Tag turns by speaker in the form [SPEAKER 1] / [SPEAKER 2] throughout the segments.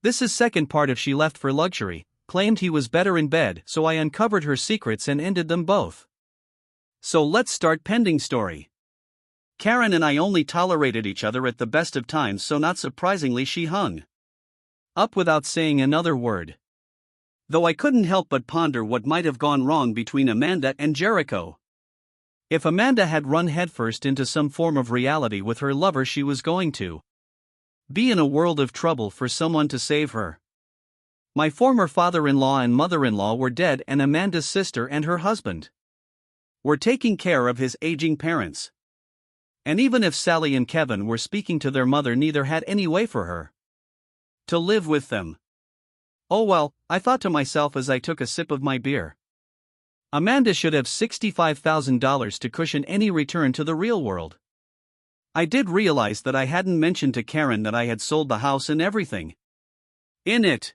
[SPEAKER 1] This is second part of She Left for Luxury, claimed he was better in bed, so I uncovered her secrets and ended them both. So let's start pending story. Karen and I only tolerated each other at the best of times, so not surprisingly she hung up without saying another word. Though I couldn't help but ponder what might have gone wrong between Amanda and Jericho. If Amanda had run headfirst into some form of reality with her lover, she was going to be in a world of trouble for someone to save her. My former father-in-law and mother-in-law were dead, and Amanda's sister and her husband were taking care of his aging parents. And even if Sally and Kevin were speaking to their mother, neither had any way for her to live with them. Oh well, I thought to myself as I took a sip of my beer. Amanda should have $65,000 to cushion any return to the real world. I did realize that I hadn't mentioned to Karen that I had sold the house and everything in it.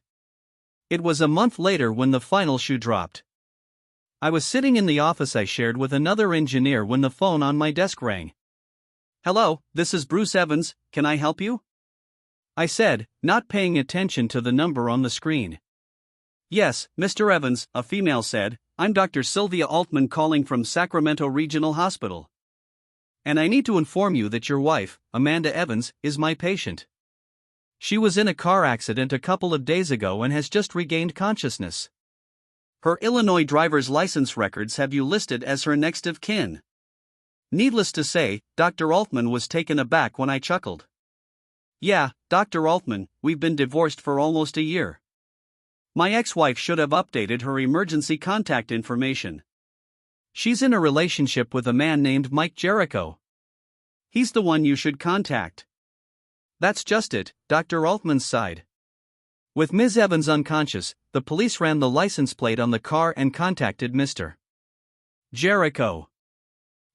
[SPEAKER 1] It was a month later when the final shoe dropped. I was sitting in the office I shared with another engineer when the phone on my desk rang. "Hello, this is Bruce Evans, can I help you?" I said, not paying attention to the number on the screen. "Yes, Mr. Evans," a female said, "I'm Dr. Sylvia Altman calling from Sacramento Regional Hospital. And I need to inform you that your wife, Amanda Evans, is my patient. She was in a car accident a couple of days ago and has just regained consciousness. Her Illinois driver's license records have you listed as her next of kin." Needless to say, Dr. Altman was taken aback when I chuckled. "Yeah, Dr. Altman, we've been divorced for almost a year. My ex-wife should have updated her emergency contact information. She's in a relationship with a man named Mike Jericho. He's the one you should contact." "That's just it," Dr. Altman sighed. With Ms. Evans unconscious, the police ran the license plate on the car and contacted Mr. Jericho.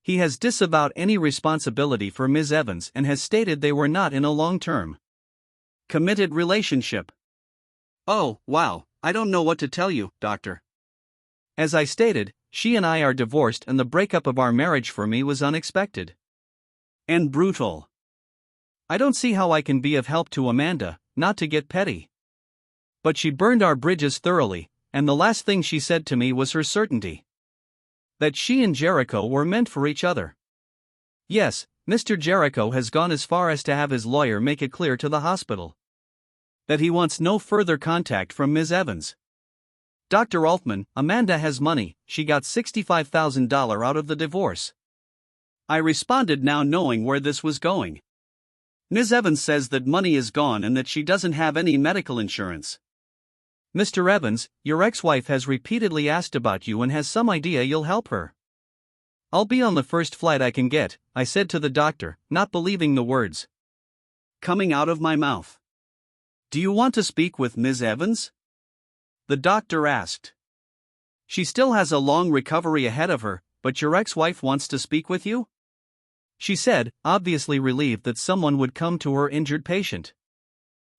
[SPEAKER 1] He has disavowed any responsibility for Ms. Evans and has stated they were not in a long-term committed relationship. "Oh, wow, I don't know what to tell you, doctor. As I stated, she and I are divorced, and the breakup of our marriage for me was unexpected and brutal. I don't see how I can be of help to Amanda, not to get petty. But she burned our bridges thoroughly, and the last thing she said to me was her certainty that she and Jericho were meant for each other. Yes, Mr. Jericho has gone as far as to have his lawyer make it clear to the hospital that he wants no further contact from Ms. Evans. Dr. Altman, Amanda has money, she got $65,000 out of the divorce." I responded, now knowing where this was going. "Ms. Evans says that money is gone and that she doesn't have any medical insurance." "Mr. Evans, your ex-wife has repeatedly asked about you and has some idea you'll help her." "I'll be on the first flight I can get," I said to the doctor, not believing the words coming out of my mouth. "Do you want to speak with Ms. Evans?" the doctor asked. "She still has a long recovery ahead of her, but your ex-wife wants to speak with you?" she said, obviously relieved that someone would come to her injured patient.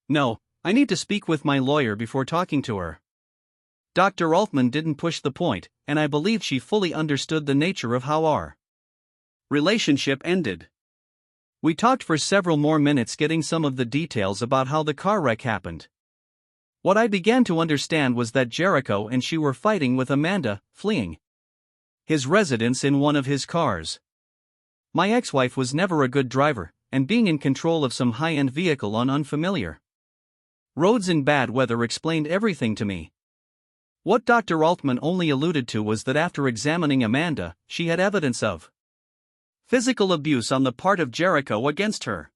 [SPEAKER 1] "No, I need to speak with my lawyer before talking to her." Dr. Altman didn't push the point, and I believe she fully understood the nature of how our relationship ended. We talked for several more minutes, getting some of the details about how the car wreck happened. What I began to understand was that Jericho and she were fighting with Amanda, fleeing his residence in one of his cars. My ex-wife was never a good driver, and being in control of some high-end vehicle on unfamiliar roads in bad weather explained everything to me. What Dr. Altman only alluded to was that after examining Amanda, she had evidence of physical abuse on the part of Jericho against her.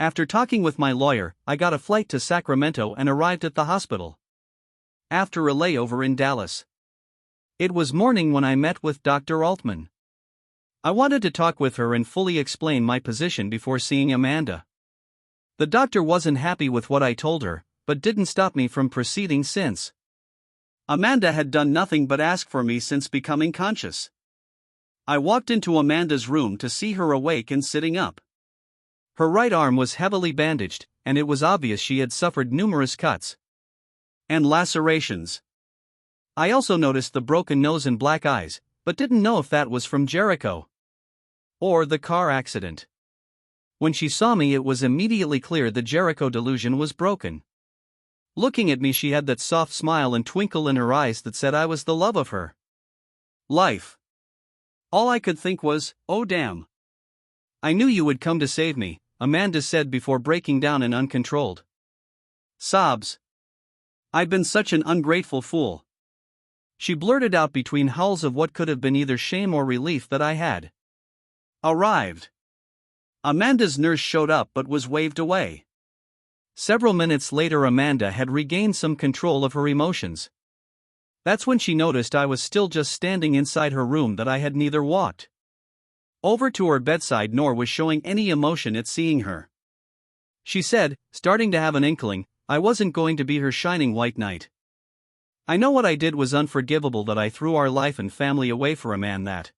[SPEAKER 1] After talking with my lawyer, I got a flight to Sacramento and arrived at the hospital after a layover in Dallas. It was morning when I met with Dr. Altman. I wanted to talk with her and fully explain my position before seeing Amanda. The doctor wasn't happy with what I told her, but didn't stop me from proceeding since Amanda had done nothing but ask for me since becoming conscious. I walked into Amanda's room to see her awake and sitting up. Her right arm was heavily bandaged, and it was obvious she had suffered numerous cuts and lacerations. I also noticed the broken nose and black eyes, but didn't know if that was from Jericho or the car accident. When she saw me, it was immediately clear the Jericho delusion was broken. Looking at me, she had that soft smile and twinkle in her eyes that said I was the love of her life. All I could think was, oh damn. I knew you would come to save me, Amanda said before breaking down in uncontrolled sobs. I've been such an ungrateful fool. She blurted out between howls of what could have been either shame or relief that I had arrived. Amanda's nurse showed up but was waved away. Several minutes later, Amanda had regained some control of her emotions. That's when she noticed I was still just standing inside her room, that I had neither walked over to her bedside nor was showing any emotion at seeing her. She said, starting to have an inkling, I wasn't going to be her shining white knight. I know what I did was unforgivable, that I threw our life and family away for a man that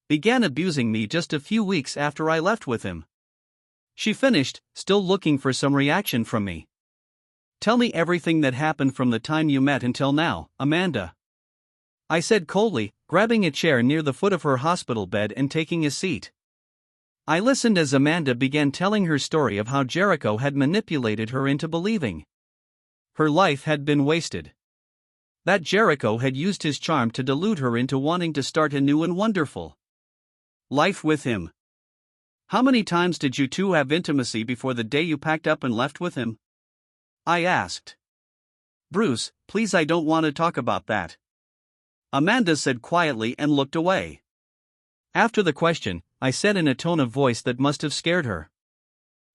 [SPEAKER 1] began abusing me just a few weeks after I left with him. She finished, still looking for some reaction from me. Tell me everything that happened from the time you met until now, Amanda, I said coldly, grabbing a chair near the foot of her hospital bed and taking a seat. I listened as Amanda began telling her story of how Jericho had manipulated her into believing her life had been wasted. That Jericho had used his charm to delude her into wanting to start a new and wonderful life with him. How many times did you two have intimacy before the day you packed up and left with him? I asked. Bruce, please, I don't want to talk about that, Amanda said quietly and looked away. After the question, I said in a tone of voice that must have scared her.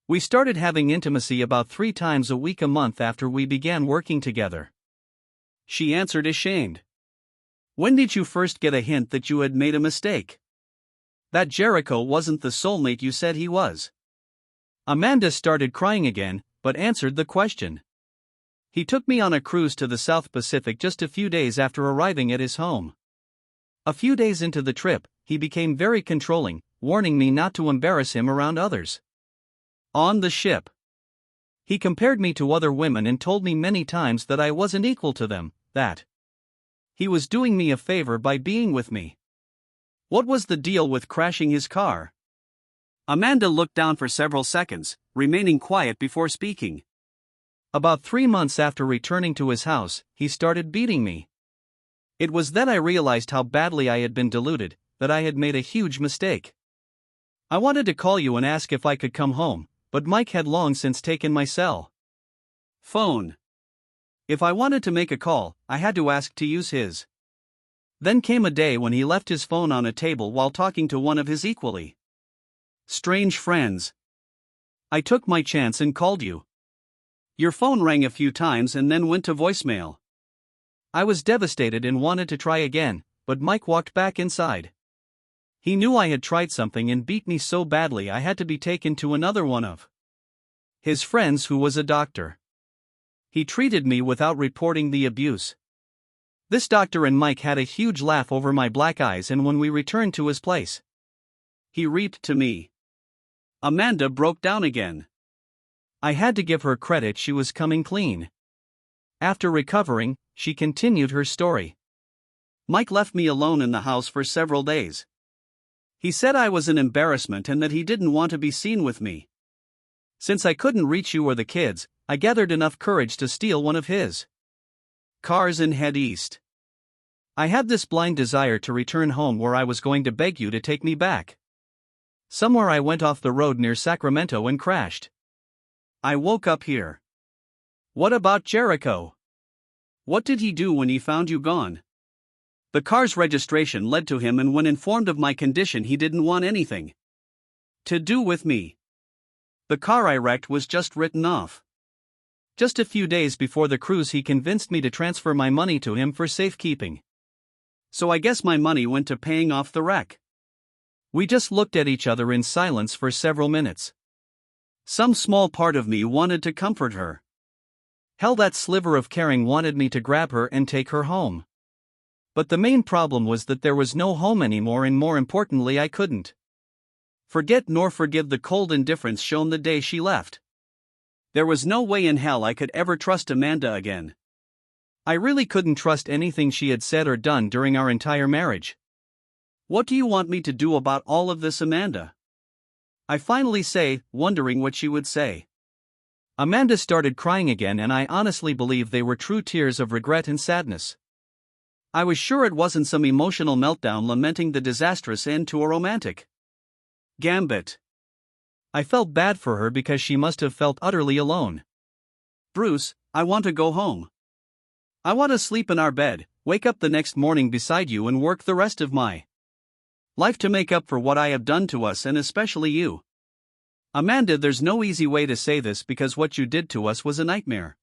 [SPEAKER 1] We started having intimacy about 3 times a week a month after we began working together. She answered, ashamed. When did you first get a hint that you had made a mistake? That Jericho wasn't the soulmate you said he was? Amanda started crying again, but answered the question. He took me on a cruise to the South Pacific just a few days after arriving at his home. A few days into the trip, he became very controlling, warning me not to embarrass him around others on the ship. He compared me to other women and told me many times that I wasn't equal to them, that he was doing me a favor by being with me. What was the deal with crashing his car? Amanda looked down for several seconds, remaining quiet before speaking. About 3 months after returning to his house, he started beating me. It was then I realized how badly I had been deluded, that I had made a huge mistake. I wanted to call you and ask if I could come home, but Mike had long since taken my cell phone. If I wanted to make a call, I had to ask to use his. Then came a day when he left his phone on a table while talking to one of his equally strange friends. I took my chance and called you. Your phone rang a few times and then went to voicemail. I was devastated and wanted to try again, but Mike walked back inside. He knew I had tried something and beat me so badly I had to be taken to another one of his friends who was a doctor. He treated me without reporting the abuse. This doctor and Mike had a huge laugh over my black eyes, and when we returned to his place, he reaped to me. Amanda broke down again. I had to give her credit, she was coming clean. After recovering, she continued her story. Mike left me alone in the house for several days. He said I was an embarrassment and that he didn't want to be seen with me. Since I couldn't reach you or the kids, I gathered enough courage to steal one of his cars and head east. I had this blind desire to return home, where I was going to beg you to take me back. Somewhere I went off the road near Sacramento and crashed. I woke up here. What about Jericho? What did he do when he found you gone? The car's registration led to him, and when informed of my condition, he didn't want anything to do with me. The car I wrecked was just written off. Just a few days before the cruise, he convinced me to transfer my money to him for safekeeping. So I guess my money went to paying off the wreck. We just looked at each other in silence for several minutes. Some small part of me wanted to comfort her. Hell, that sliver of caring wanted me to grab her and take her home. But the main problem was that there was no home anymore, and more importantly, I couldn't forget nor forgive the cold indifference shown the day she left. There was no way in hell I could ever trust Amanda again. I really couldn't trust anything she had said or done during our entire marriage. What do you want me to do about all of this, Amanda? I finally say, wondering what she would say. Amanda started crying again, and I honestly believe they were true tears of regret and sadness. I was sure it wasn't some emotional meltdown lamenting the disastrous end to a romantic gambit. I felt bad for her because she must have felt utterly alone. Bruce, I want to go home. I want to sleep in our bed, wake up the next morning beside you, and work the rest of my life to make up for what I have done to us, and especially you. Amanda, there's no easy way to say this because what you did to us was a nightmare.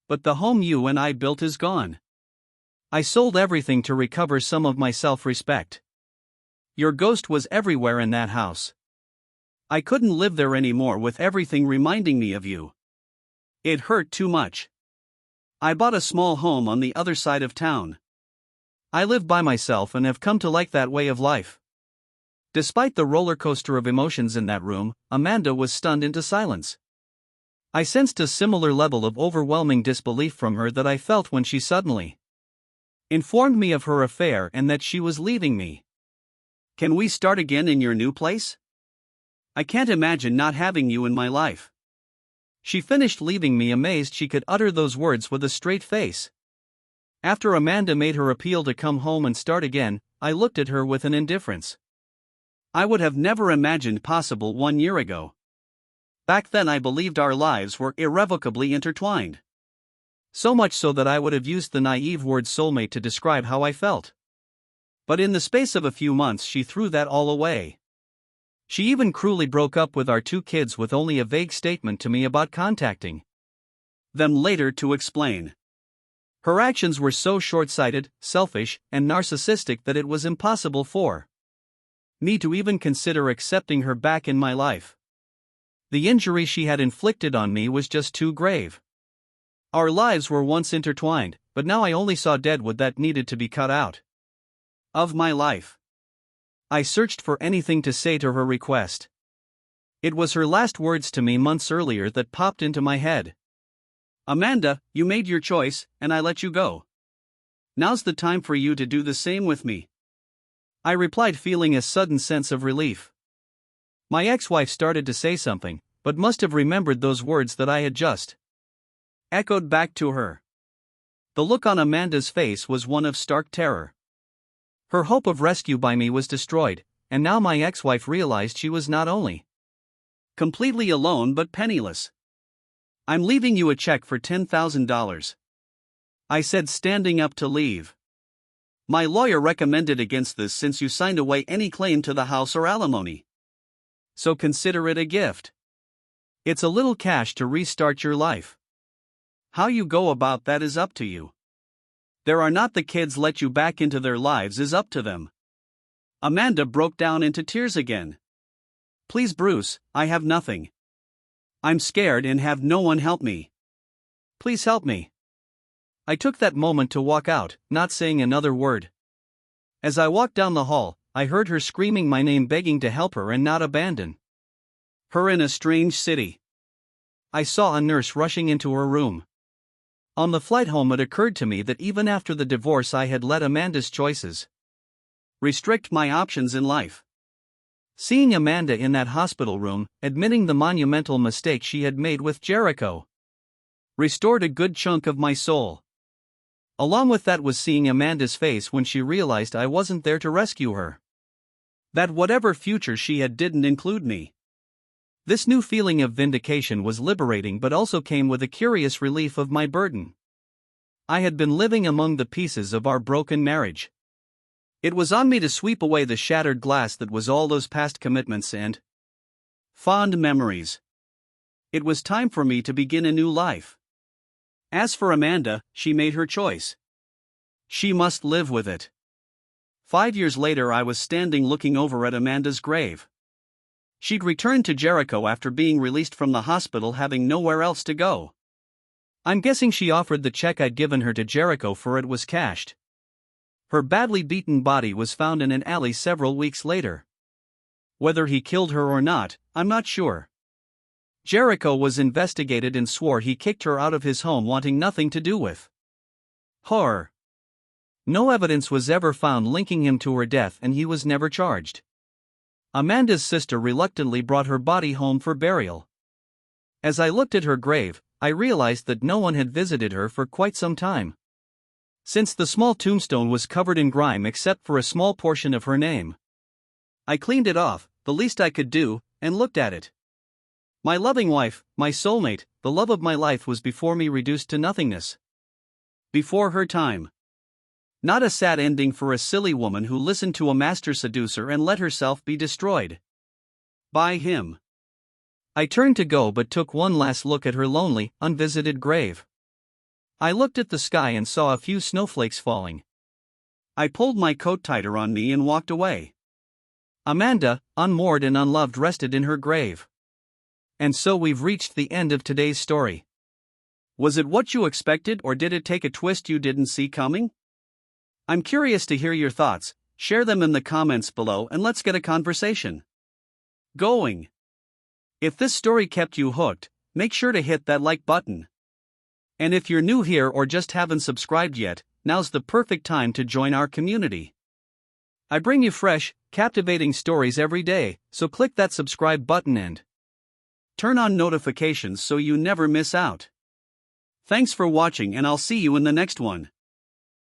[SPEAKER 1] But the home you and I built is gone. I sold everything to recover some of my self-respect. Your ghost was everywhere in that house. I couldn't live there anymore with everything reminding me of you. It hurt too much. I bought a small home on the other side of town. I live by myself and have come to like that way of life. Despite the roller coaster of emotions in that room, Amanda was stunned into silence. I sensed a similar level of overwhelming disbelief from her that I felt when she suddenly informed me of her affair and that she was leaving me. Can we start again in your new place? I can't imagine not having you in my life. She finished, leaving me amazed she could utter those words with a straight face. After Amanda made her appeal to come home and start again, I looked at her with an indifference I would have never imagined possible 1 year ago. Back then I believed our lives were irrevocably intertwined. So much so that I would have used the naive word soulmate to describe how I felt. But in the space of a few months she threw that all away. She even cruelly broke up with our 2 kids with only a vague statement to me about contacting them later to explain. Her actions were so short-sighted, selfish, and narcissistic that it was impossible for me to even consider accepting her back in my life. The injury she had inflicted on me was just too grave. Our lives were once intertwined, but now I only saw dead wood that needed to be cut out of my life. I searched for anything to say to her request. It was her last words to me months earlier that popped into my head. Amanda, you made your choice, and I let you go. Now's the time for you to do the same with me. I replied, feeling a sudden sense of relief. My ex-wife started to say something, but must have remembered those words that I had just echoed back to her. The look on Amanda's face was one of stark terror. Her hope of rescue by me was destroyed, and now my ex-wife realized she was not only completely alone but penniless. I'm leaving you a check for $10,000. I said, standing up to leave. My lawyer recommended against this since you signed away any claim to the house or alimony. So consider it a gift. It's a little cash to restart your life. How you go about that is up to you. There are not the kids let you back into their lives is up to them. Amanda broke down into tears again. Please Bruce, I have nothing. I'm scared and have no one help me. Please help me. I took that moment to walk out, not saying another word. As I walked down the hall, I heard her screaming my name, begging to help her and not abandon her in a strange city. I saw a nurse rushing into her room. On the flight home it occurred to me that even after the divorce I had let Amanda's choices restrict my options in life. Seeing Amanda in that hospital room, admitting the monumental mistake she had made with Jericho, restored a good chunk of my soul. Along with that was seeing Amanda's face when she realized I wasn't there to rescue her. That whatever future she had didn't include me. This new feeling of vindication was liberating, but also came with a curious relief of my burden. I had been living among the pieces of our broken marriage. It was on me to sweep away the shattered glass that was all those past commitments and fond memories. It was time for me to begin a new life. As for Amanda, she made her choice. She must live with it. 5 years later I was standing looking over at Amanda's grave. She'd returned to Jericho after being released from the hospital, having nowhere else to go. I'm guessing she offered the check I'd given her to Jericho, for it was cashed. Her badly beaten body was found in an alley several weeks later. Whether he killed her or not, I'm not sure. Jericho was investigated and swore he kicked her out of his home, wanting nothing to do with her. No evidence was ever found linking him to her death, and he was never charged. Amanda's sister reluctantly brought her body home for burial. As I looked at her grave, I realized that no one had visited her for quite some time. Since the small tombstone was covered in grime except for a small portion of her name. I cleaned it off, the least I could do, and looked at it. My loving wife, my soulmate, the love of my life was before me reduced to nothingness. Before her time. Not a sad ending for a silly woman who listened to a master seducer and let herself be destroyed by him. I turned to go but took one last look at her lonely, unvisited grave. I looked at the sky and saw a few snowflakes falling. I pulled my coat tighter on me and walked away. Amanda, unmoored and unloved, rested in her grave. And so we've reached the end of today's story. Was it what you expected, or did it take a twist you didn't see coming? I'm curious to hear your thoughts. Share them in the comments below and let's get a conversation going. If this story kept you hooked, make sure to hit that like button. And if you're new here or just haven't subscribed yet, now's the perfect time to join our community. I bring you fresh, captivating stories every day, so click that subscribe button and turn on notifications so you never miss out. Thanks for watching, and I'll see you in the next one.